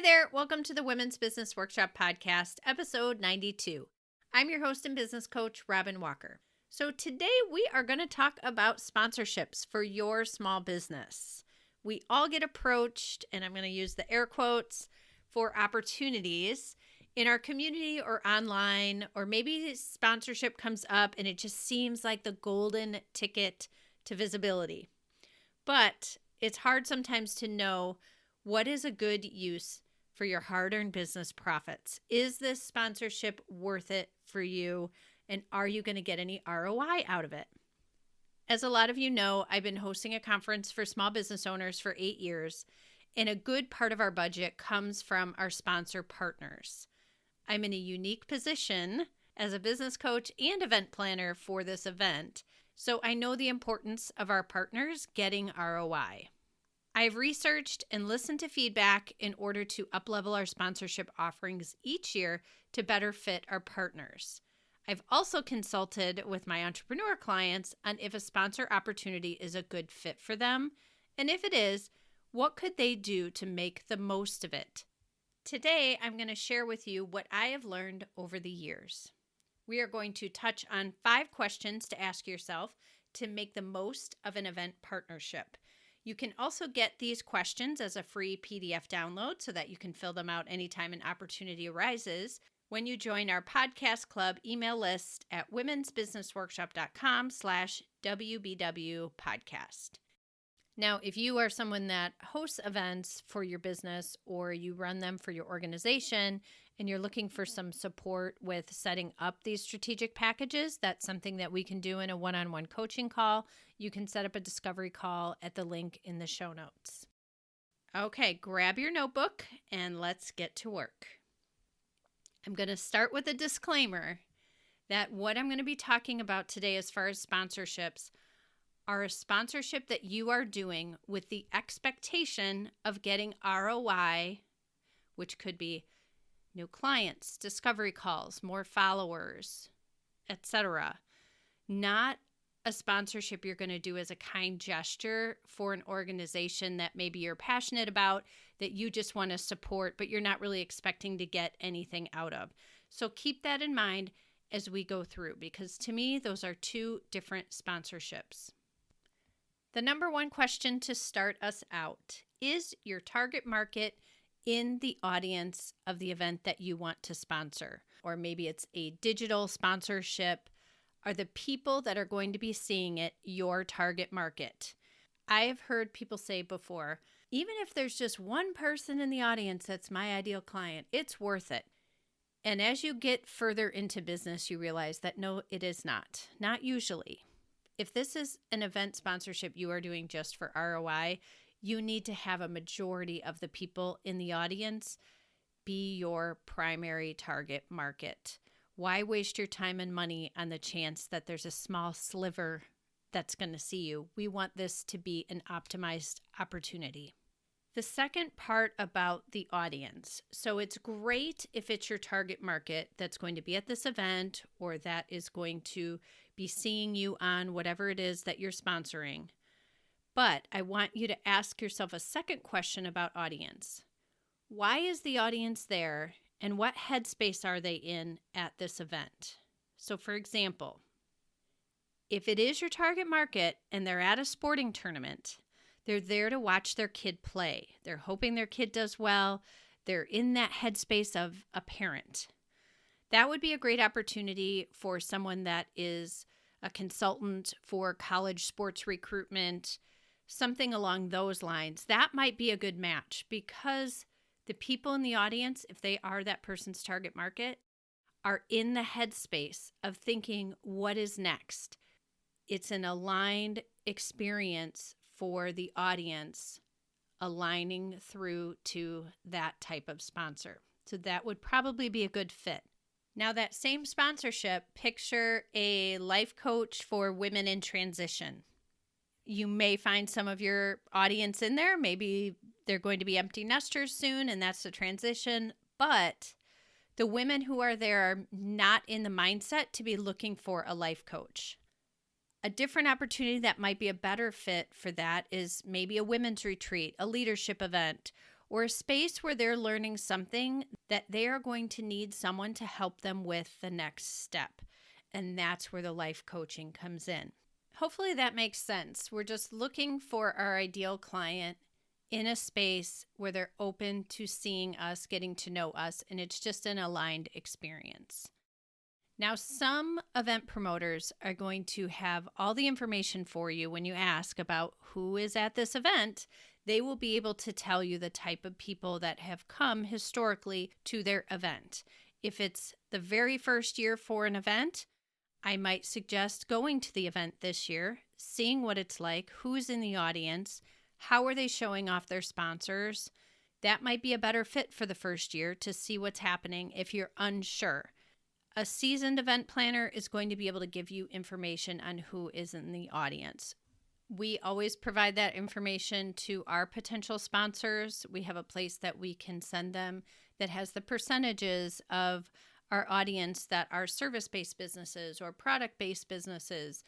Hey there, welcome to the Women's Business Workshop Podcast, episode 92. I'm your host and business coach, Robin Walker. So today we are going to talk about sponsorships for your small business. We all get approached, and I'm going to use the air quotes, for opportunities in our community or online, or maybe sponsorship comes up and it just seems like the golden ticket to visibility. But it's hard sometimes to know what is a good use for your hard-earned business profits. Is this sponsorship worth it for you? And are you going to get any ROI out of it? As a lot of you know, I've been hosting a conference for small business owners for 8 years, and a good part of our budget comes from our sponsor partners. I'm in a unique position as a business coach and event planner for this event, so I know the importance of our partners getting ROI. I've researched and listened to feedback in order to uplevel our sponsorship offerings each year to better fit our partners. I've also consulted with my entrepreneur clients on if a sponsor opportunity is a good fit for them, and if it is, what could they do to make the most of it? Today, I'm going to share with you what I have learned over the years. We are going to touch on 5 questions to ask yourself to make the most of an event partnership. You can also get these questions as a free PDF download so that you can fill them out anytime an opportunity arises when you join our podcast club email list at womensbusinessworkshop.com/WBW podcast. Now, if you are someone that hosts events for your business or you run them for your organization and you're looking for some support with setting up these strategic packages, that's something that we can do in a one-on-one coaching call. You can set up a discovery call at the link in the show notes. Okay, grab your notebook and let's get to work. I'm going to start with a disclaimer that what I'm going to be talking about today as far as sponsorships are a sponsorship that you are doing with the expectation of getting ROI, which could be new clients, discovery calls, more followers, etc. Not a sponsorship you're going to do as a kind gesture for an organization that maybe you're passionate about, that you just want to support, but you're not really expecting to get anything out of. So keep that in mind as we go through, because to me, those are 2 different sponsorships. The number 1 question to start us out: is your target market in the audience of the event that you want to sponsor? Or maybe it's a digital sponsorship. Are the people that are going to be seeing it your target market? I have heard people say before, even if there's just one person in the audience that's my ideal client, it's worth it. And as you get further into business, you realize that no, it is not. Not usually. If this is an event sponsorship you are doing just for ROI, you need to have a majority of the people in the audience be your primary target market. Why waste your time and money on the chance that there's a small sliver that's going to see you? We want this to be an optimized opportunity. The second part about the audience. So it's great if it's your target market that's going to be at this event or that is going to be seeing you on whatever it is that you're sponsoring. But I want you to ask yourself a second question about audience. Why is the audience there, and what headspace are they in at this event? So for example, if it is your target market and they're at a sporting tournament, they're there to watch their kid play. They're hoping their kid does well. They're in that headspace of a parent. That would be a great opportunity for someone that is a consultant for college sports recruitment, something along those lines. That might be a good match because the people in the audience, if they are that person's target market, are in the headspace of thinking, what is next? It's an aligned experience for the audience, aligning through to that type of sponsor. So that would probably be a good fit. Now, that same sponsorship, picture a life coach for women in transition. You may find some of your audience in there. Maybe they're going to be empty nesters soon, and that's the transition. But the women who are there are not in the mindset to be looking for a life coach. A different opportunity that might be a better fit for that is maybe a women's retreat, a leadership event, or a space where they're learning something that they are going to need someone to help them with the next step. And that's where the life coaching comes in. Hopefully that makes sense. We're just looking for our ideal client in a space where they're open to seeing us, getting to know us, and it's just an aligned experience. Now, some event promoters are going to have all the information for you when you ask about who is at this event. They will be able to tell you the type of people that have come historically to their event. If it's the very first year for an event, I might suggest going to the event this year, seeing what it's like, who's in the audience, how are they showing off their sponsors. That might be a better fit for the first year to see what's happening if you're unsure. A seasoned event planner is going to be able to give you information on who is in the audience. We always provide that information to our potential sponsors. We have a place that we can send them that has the percentages of our audience that are service-based businesses or product-based businesses,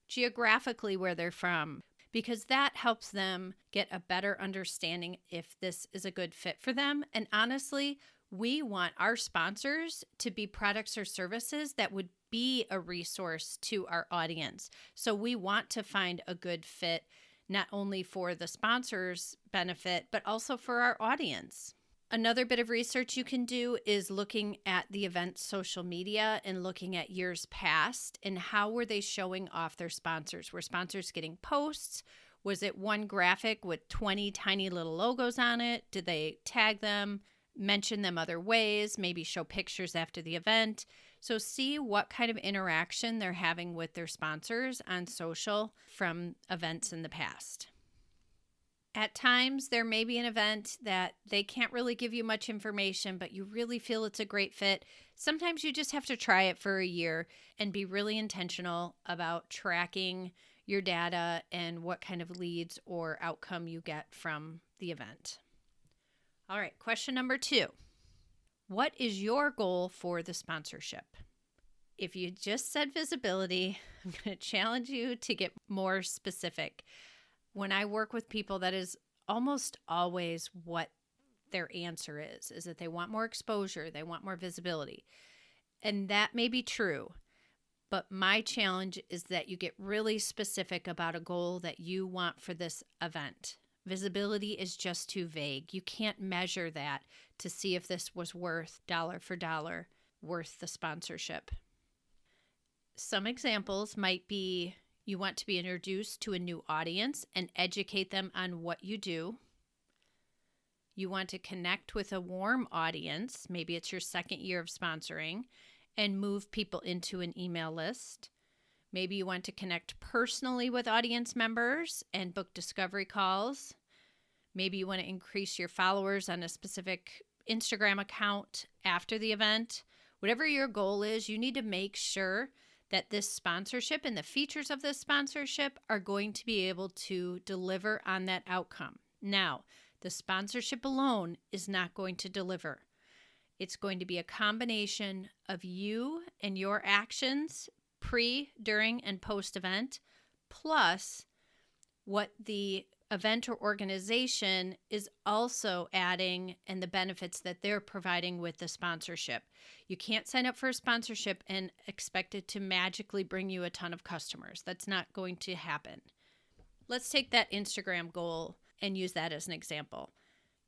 geographically where they're from, because that helps them get a better understanding if this is a good fit for them. And honestly, we want our sponsors to be products or services that would be a resource to our audience. So we want to find a good fit, not only for the sponsor's benefit, but also for our audience. Another bit of research you can do is looking at the event's social media and looking at years past and how were they showing off their sponsors. Were sponsors getting posts? Was it one graphic with 20 tiny little logos on it? Did they tag them, mention them other ways, maybe show pictures after the event? So see what kind of interaction they're having with their sponsors on social from events in the past. At times, there may be an event that they can't really give you much information, but you really feel it's a great fit. Sometimes you just have to try it for a year and be really intentional about tracking your data and what kind of leads or outcome you get from the event. All right, question number 2. What is your goal for the sponsorship? If you just said visibility, I'm going to challenge you to get more specific. When I work with people, that is almost always what their answer is that they want more exposure, they want more visibility. And that may be true, but my challenge is that you get really specific about a goal that you want for this event. Visibility is just too vague. You can't measure that to see if this was worth dollar for dollar, worth the sponsorship. Some examples might be you want to be introduced to a new audience and educate them on what you do. You want to connect with a warm audience, maybe it's your second year of sponsoring, and move people into an email list. Maybe you want to connect personally with audience members and book discovery calls. Maybe you want to increase your followers on a specific Instagram account after the event. Whatever your goal is, you need to make sure that this sponsorship and the features of this sponsorship are going to be able to deliver on that outcome. Now, the sponsorship alone is not going to deliver. It's going to be a combination of you and your actions pre, during, and post-event, plus what the event or organization is also adding and the benefits that they're providing with the sponsorship. You can't sign up for a sponsorship and expect it to magically bring you a ton of customers. That's not going to happen. Let's take that Instagram goal and use that as an example.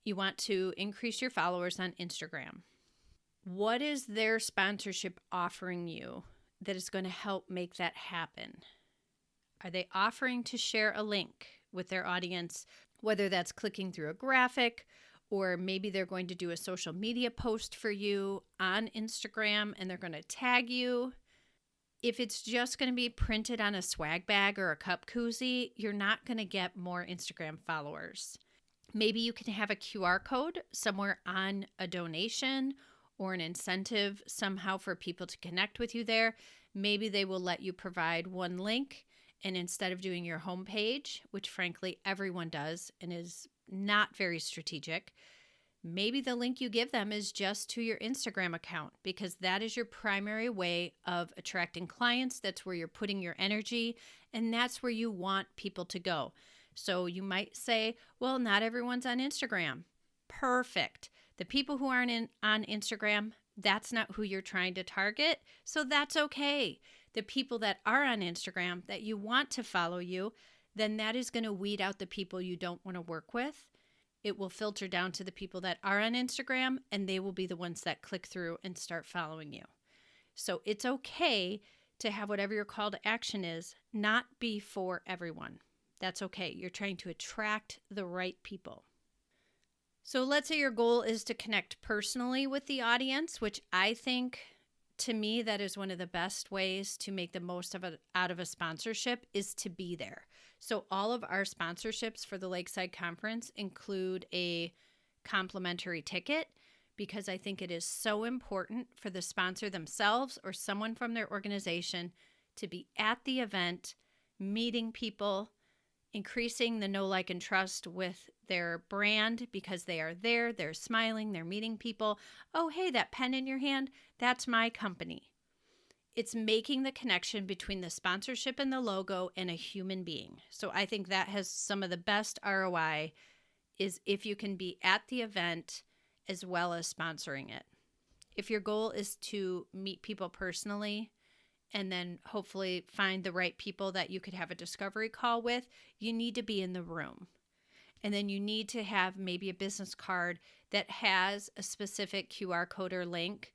You want to increase your followers on Instagram. What is their sponsorship offering you that is going to help make that happen? Are they offering to share a link with their audience, whether that's clicking through a graphic, or maybe they're going to do a social media post for you on Instagram and they're going to tag you? If it's just going to be printed on a swag bag or a cup koozie, you're not going to get more Instagram followers. Maybe you can have a QR code somewhere on a donation or an incentive somehow for people to connect with you there. Maybe they will let you provide one link, and instead of doing your homepage, which frankly everyone does and is not very strategic, maybe the link you give them is just to your Instagram account, because that is your primary way of attracting clients. That's where you're putting your energy, and that's where you want people to go. So you might say, well, not everyone's on Instagram. perfect. The people who aren't on Instagram, that's not who you're trying to target. So that's okay. The people that are on Instagram that you want to follow you, then that is going to weed out the people you don't want to work with. It will filter down to the people that are on Instagram, and they will be the ones that click through and start following you. So it's okay to have whatever your call to action is, not be for everyone. That's okay. You're trying to attract the right people. So let's say your goal is to connect personally with the audience, which I think, to me, that is one of the best ways to make the most of it out of a sponsorship, is to be there. So all of our sponsorships for the Lakeside Conference include a complimentary ticket, because I think it is so important for the sponsor themselves or someone from their organization to be at the event, meeting people, increasing the know, like, and trust with their brand, because they are there, they're smiling, they're meeting people. Oh, hey, that pen in your hand, that's my company. It's making the connection between the sponsorship and the logo and a human being. So I think that has some of the best ROI, is if you can be at the event as well as sponsoring it. If your goal is to meet people personally and then hopefully find the right people that you could have a discovery call with, you need to be in the room. And then you need to have maybe a business card that has a specific QR code or link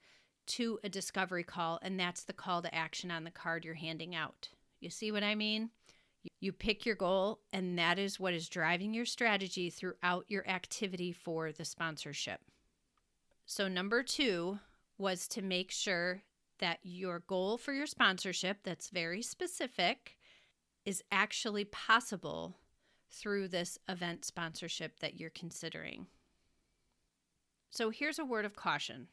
to a discovery call, and that's the call to action on the card you're handing out. You see what I mean? You pick your goal, and that is what is driving your strategy throughout your activity for the sponsorship. So number 2 was to make sure that your goal for your sponsorship, that's very specific, is actually possible through this event sponsorship that you're considering. So here's a word of caution.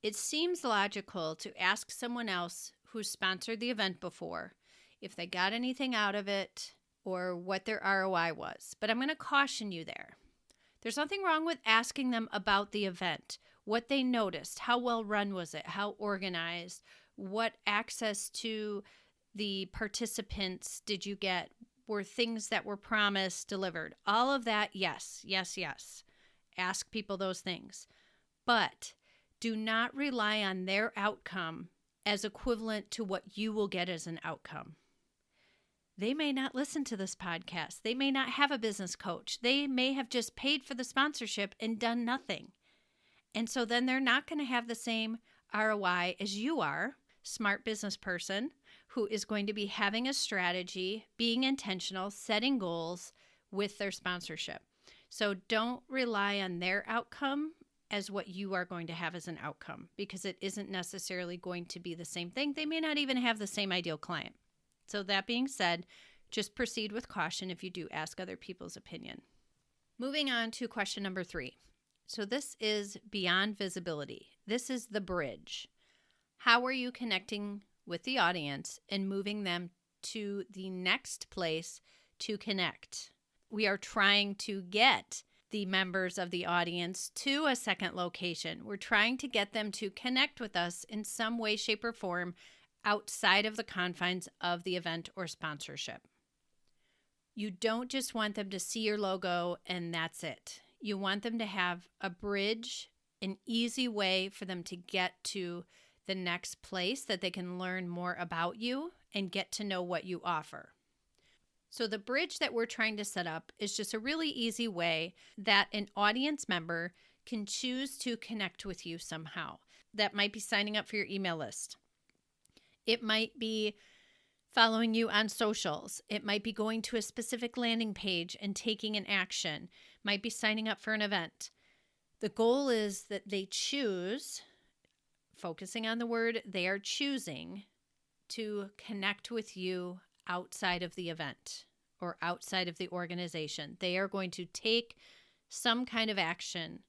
It seems logical to ask someone else who's sponsored the event before if they got anything out of it or what their ROI was, but I'm going to caution you there. There's nothing wrong with asking them about the event, what they noticed, how well run was it, how organized, what access to the participants did you get, were things that were promised delivered, all of that. Yes. Ask people those things, but do not rely on their outcome as equivalent to what you will get as an outcome. They may not listen to this podcast. They may not have a business coach. They may have just paid for the sponsorship and done nothing. And so then they're not going to have the same ROI as you are, smart business person, who is going to be having a strategy, being intentional, setting goals with their sponsorship. So don't rely on their outcome as what you are going to have as an outcome, because it isn't necessarily going to be the same thing. They may not even have the same ideal client. So that being said, just proceed with caution if you do ask other people's opinion. Moving on to question number 3. So this is beyond visibility. This is the bridge. How are you connecting with the audience and moving them to the next place to connect? We are trying to get the members of the audience to a second location. We're trying to get them to connect with us in some way, shape, or form outside of the confines of the event or sponsorship. You don't just want them to see your logo and that's it. You want them to have a bridge, an easy way for them to get to the next place that they can learn more about you and get to know what you offer. So the bridge that we're trying to set up is just a really easy way that an audience member can choose to connect with you somehow. That might be signing up for your email list. It might be following you on socials. It might be going to a specific landing page and taking an action. It might be signing up for an event. The goal is that they choose, focusing on the word, they are choosing to connect with you outside of the event or outside of the organization. They are going to take some kind of action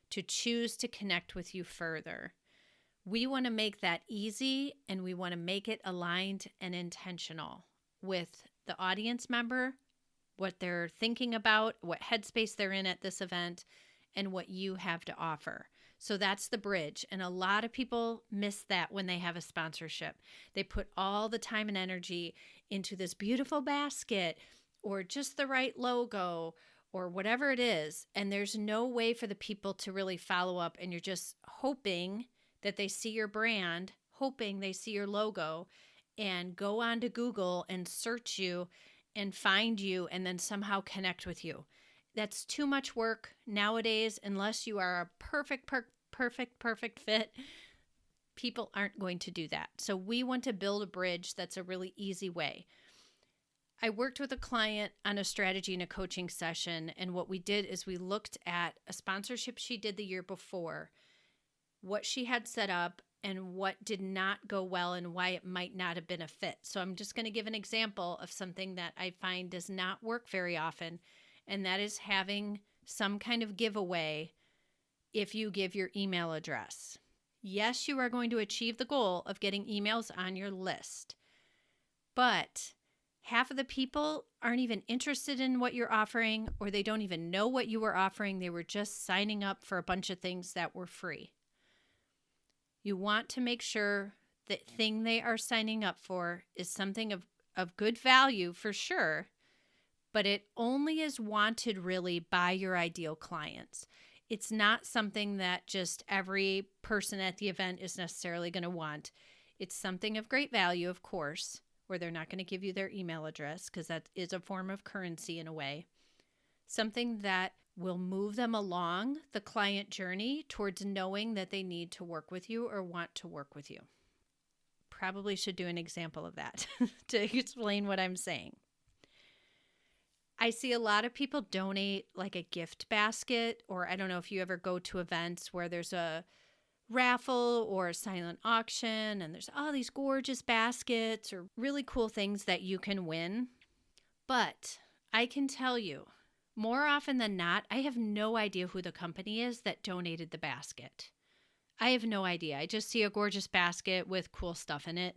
to choose to connect with you further. We want to make that easy, and we want to make it aligned and intentional with the audience member, what they're thinking about, what headspace they're in at this event, and what you have to offer. So that's the bridge. And a lot of people miss that when they have a sponsorship. They put all the time and energy into this beautiful basket or just the right logo or whatever it is, and there's no way for the people to really follow up, and you're just hoping that they see your brand, hoping they see your logo and go on to Google and search you and find you and then somehow connect with you. That's too much work nowadays. Unless you are a perfect fit, people aren't going to do that. So we want to build a bridge that's a really easy way. I worked with a client on a strategy and a coaching session, and what we did is we looked at a sponsorship she did the year before, what she had set up, and what did not go well and why it might not have been a fit. So I'm just going to give an example of something that I find does not work very often, and that is having some kind of giveaway if you give your email address. Yes, you are going to achieve the goal of getting emails on your list, but half of the people aren't even interested in what you're offering, or they don't even know what you were offering. They were just signing up for a bunch of things that were free. You want to make sure that thing they are signing up for is something of good value for sure, but it only is wanted really by your ideal clients. It's not something that just every person at the event is necessarily going to want. It's something of great value, of course, where they're not going to give you their email address because that is a form of currency in a way. Something that will move them along the client journey towards knowing that they need to work with you or want to work with you. Probably should do an example of that to explain what I'm saying. I see a lot of people donate like a gift basket, or I don't know if you ever go to events where there's a raffle or a silent auction and there's all these gorgeous baskets or really cool things that you can win. But I can tell you, more often than not, I have no idea who the company is that donated the basket. I have no idea. I just see a gorgeous basket with cool stuff in it.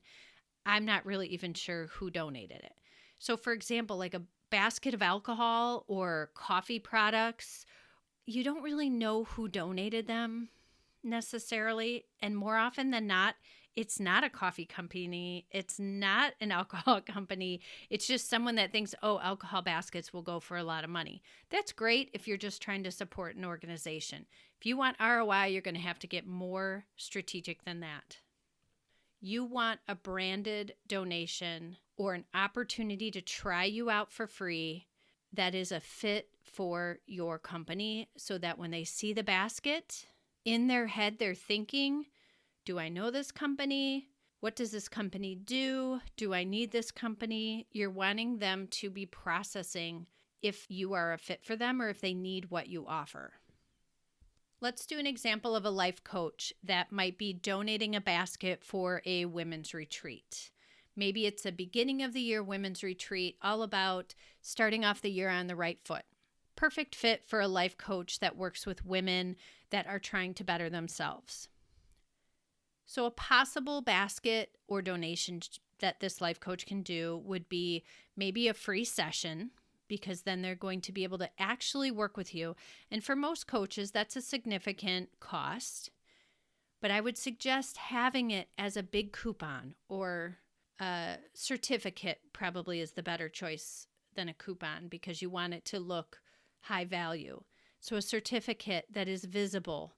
I'm not really even sure who donated it. So for example, like a basket of alcohol or coffee products, you don't really know who donated them necessarily. And more often than not, it's not a coffee company. It's not an alcohol company. It's just someone that thinks, oh, alcohol baskets will go for a lot of money. That's great if you're just trying to support an organization. If you want ROI, you're going to have to get more strategic than that. You want a branded donation or an opportunity to try you out for free that is a fit for your company, so that when they see the basket, in their head, they're thinking, do I know this company? What does this company do? Do I need this company? You're wanting them to be processing if you are a fit for them or if they need what you offer. Let's do an example of a life coach that might be donating a basket for a women's retreat. Maybe it's a beginning of the year women's retreat, all about starting off the year on the right foot. Perfect fit for a life coach that works with women that are trying to better themselves. So a possible basket or donation that this life coach can do would be maybe a free session, because then they're going to be able to actually work with you. And for most coaches, that's a significant cost. But I would suggest having it as a big coupon, or a certificate probably is the better choice than a coupon, because you want it to look high value. So a certificate that is visible,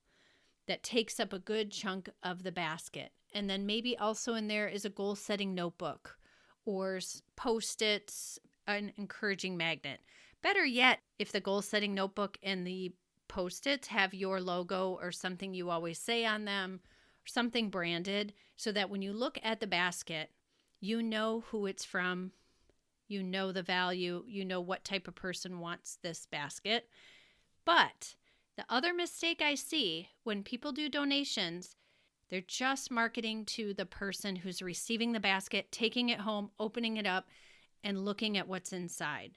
that takes up a good chunk of the basket. And then maybe also in there is a goal-setting notebook or Post-its, an encouraging magnet. Better yet, if the goal-setting notebook and the Post-its have your logo or something you always say on them, or something branded, so that when you look at the basket, you know who it's from, you know the value, you know what type of person wants this basket. But the other mistake I see when people do donations, they're just marketing to the person who's receiving the basket, taking it home, opening it up, and looking at what's inside.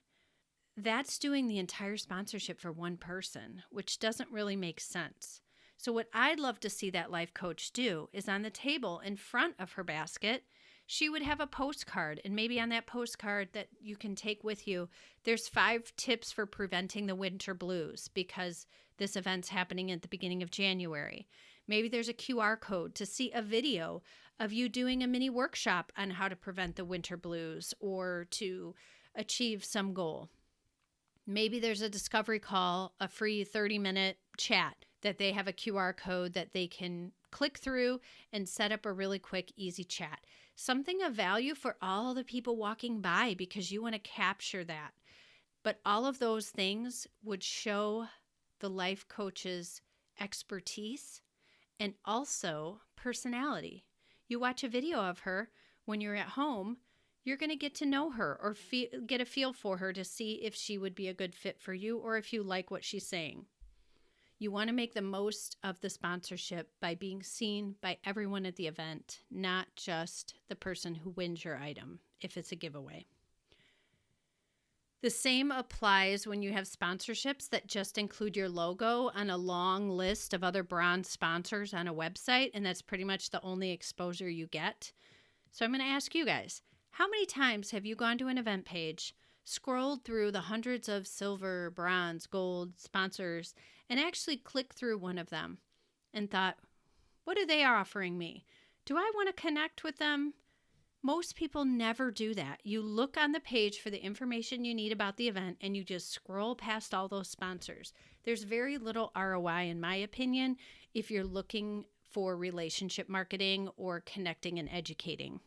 That's doing the entire sponsorship for one person, which doesn't really make sense. So what I'd love to see that life coach do is, on the table in front of her basket, she would have a postcard, and maybe on that postcard that you can take with you, there's 5 tips for preventing the winter blues, because this event's happening at the beginning of January. Maybe there's a QR code to see a video of you doing a mini workshop on how to prevent the winter blues or to achieve some goal. Maybe there's a discovery call, a free 30-minute chat that they have a QR code that they can click through and set up a really quick, easy chat. Something of value for all the people walking by because you want to capture that. But all of those things would show the life coach's expertise and also personality. You watch a video of her when you're at home, you're going to get to know her or get a feel for her to see if she would be a good fit for you or if you like what she's saying. You want to make the most of the sponsorship by being seen by everyone at the event, not just the person who wins your item if it's a giveaway. The same applies when you have sponsorships that just include your logo on a long list of other bronze sponsors on a website, and that's pretty much the only exposure you get. So I'm going to ask you guys, how many times have you gone to an event page, scrolled through the hundreds of silver, bronze, gold sponsors, and actually clicked through one of them and thought, what are they offering me? Do I want to connect with them? Most people never do that. You look on the page for the information you need about the event and you just scroll past all those sponsors. There's very little ROI, in my opinion, if you're looking for relationship marketing or connecting and educating.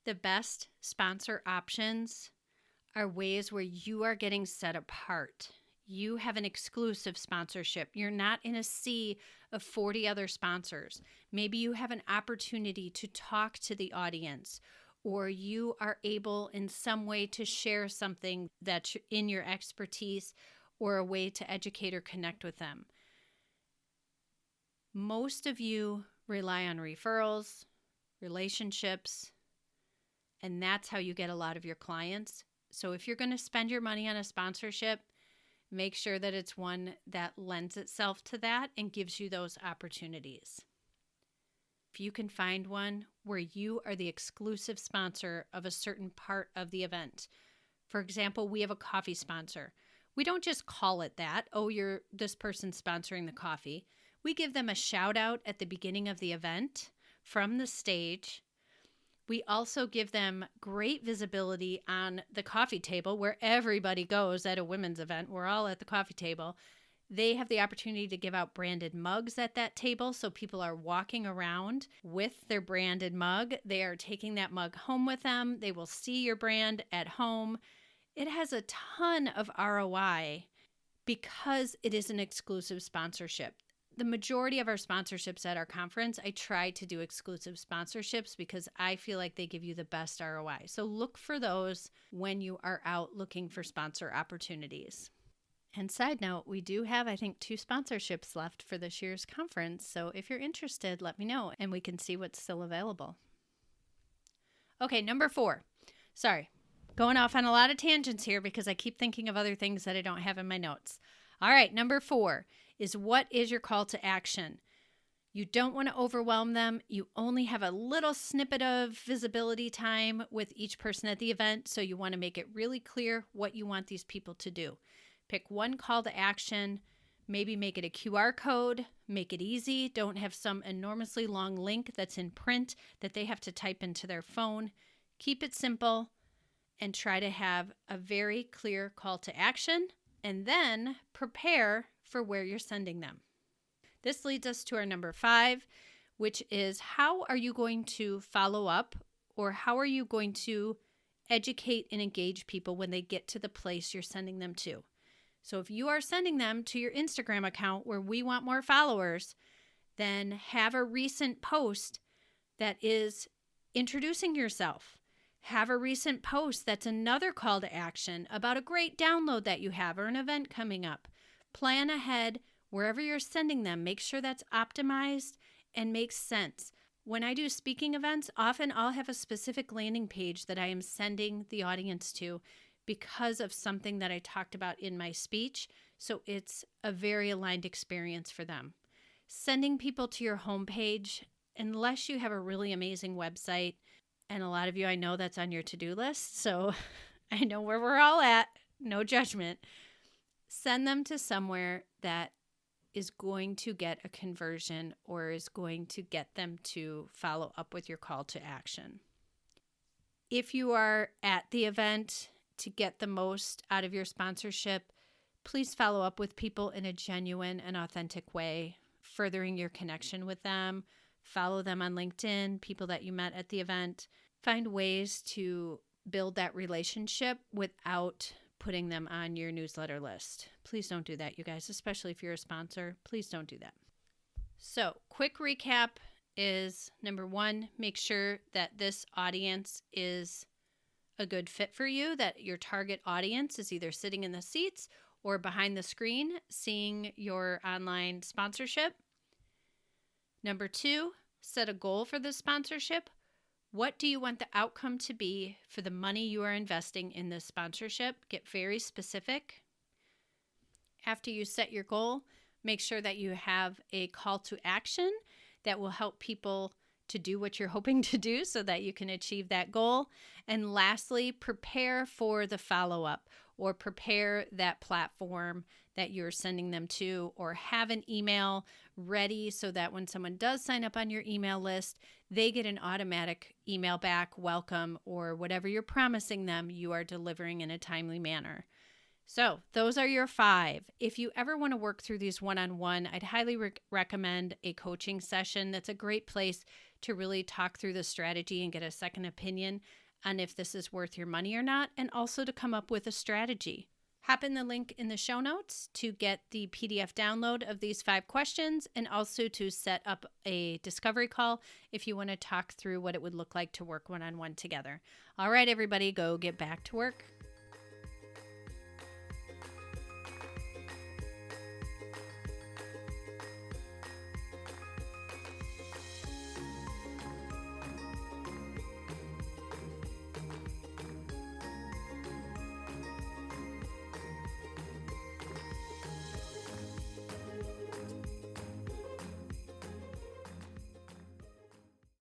The best sponsor options are ways where you are getting set apart. You have an exclusive sponsorship. You're not in a sea of 40 other sponsors. Maybe you have an opportunity to talk to the audience, or you are able in some way to share something that's in your expertise or a way to educate or connect with them. Most of you rely on referrals, relationships, and that's how you get a lot of your clients. So if you're going to spend your money on a sponsorship, make sure that it's one that lends itself to that and gives you those opportunities. If you can find one where you are the exclusive sponsor of a certain part of the event. For example, we have a coffee sponsor. We don't just call it that, oh, you're this person sponsoring the coffee. We give them a shout out at the beginning of the event from the stage. We also give them great visibility on the coffee table where everybody goes at a women's event. We're all at the coffee table. They have the opportunity to give out branded mugs at that table. So people are walking around with their branded mug. They are taking that mug home with them. They will see your brand at home. It has a ton of ROI because it is an exclusive sponsorship. The majority of our sponsorships at our conference, I try to do exclusive sponsorships because I feel like they give you the best ROI. So look for those when you are out looking for sponsor opportunities. And side note, we do have, I think, 2 sponsorships left for this year's conference. So if you're interested, let me know and we can see what's still available. Okay, number 4. Sorry, going off on a lot of tangents here because I keep thinking of other things that I don't have in my notes. All right, number 4 is what is your call to action? You don't want to overwhelm them. You only have a little snippet of visibility time with each person at the event, so you want to make it really clear what you want these people to do. Pick one call to action, maybe make it a QR code, make it easy. Don't have some enormously long link that's in print that they have to type into their phone. Keep it simple and try to have a very clear call to action, and then prepare for where you're sending them. This leads us to our number 5, which is how are you going to follow up or how are you going to educate and engage people when they get to the place you're sending them to? So if you are sending them to your Instagram account where we want more followers, then have a recent post that is introducing yourself. Have a recent post that's another call to action about a great download that you have or an event coming up. Plan ahead wherever you're sending them. Make sure that's optimized and makes sense. When I do speaking events, often I'll have a specific landing page that I am sending the audience to because of something that I talked about in my speech. So it's a very aligned experience for them. Sending people to your homepage, unless you have a really amazing website, and a lot of you I know that's on your to-do list, so I know where we're all at, no judgment. Send them to somewhere that is going to get a conversion or is going to get them to follow up with your call to action. If you are at the event, to get the most out of your sponsorship, please follow up with people in a genuine and authentic way, furthering your connection with them. Follow them on LinkedIn, people that you met at the event. Find ways to build that relationship without putting them on your newsletter list. Please don't do that, you guys, especially if you're a sponsor. Please don't do that. So, quick recap is number one, make sure that this audience is a good fit for you, that your target audience is either sitting in the seats or behind the screen seeing your online sponsorship. Number two, set a goal for the sponsorship. What do you want the outcome to be for the money you are investing in this sponsorship? Get very specific. After you set your goal, make sure that you have a call to action that will help people to do what you're hoping to do so that you can achieve that goal. And lastly, prepare for the follow-up, or prepare that platform that you're sending them to, or have an email ready so that when someone does sign up on your email list, they get an automatic email back, welcome, or whatever you're promising them you are delivering in a timely manner. So those are your 5. If you ever want to work through these one-on-one, I'd highly recommend a coaching session. That's a great place to really talk through the strategy and get a second opinion on if this is worth your money or not, and also to come up with a strategy. Hop in the link in the show notes to get the PDF download of these 5 questions, and also to set up a discovery call if you want to talk through what it would look like to work one-on-one together. All right, everybody, go get back to work.